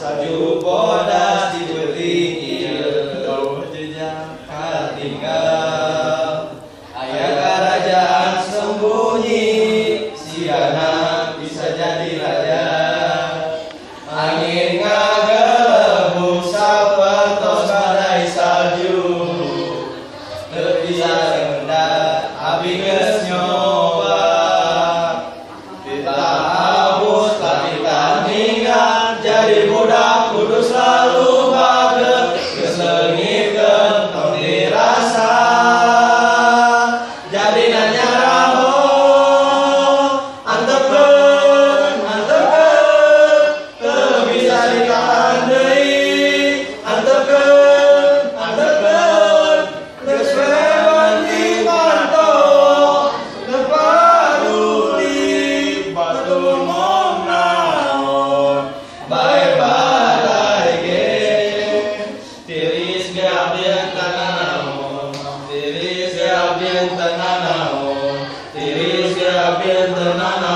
Salju bodas diberingil, jejak tinggal. Aya kerajaan sembunyi, si anak bisa jadi raja. Angin ngagelembung sapertos badai salju, teu bisa rendah abi geus nyoba. Kita habus tapi tak ingat, jadi budak kudu selalu baget, geus leungit gentong dirasa. Jadi nanya raho, antepkeun, teu bisa ditahan deui. Antepkeun, geus beban di manto, teu paduli batur mong naon. Bae badai ge, tiris ge abdieun tananaon, tiris ge abdieun tananaon, tiris ge abdieun tananaon.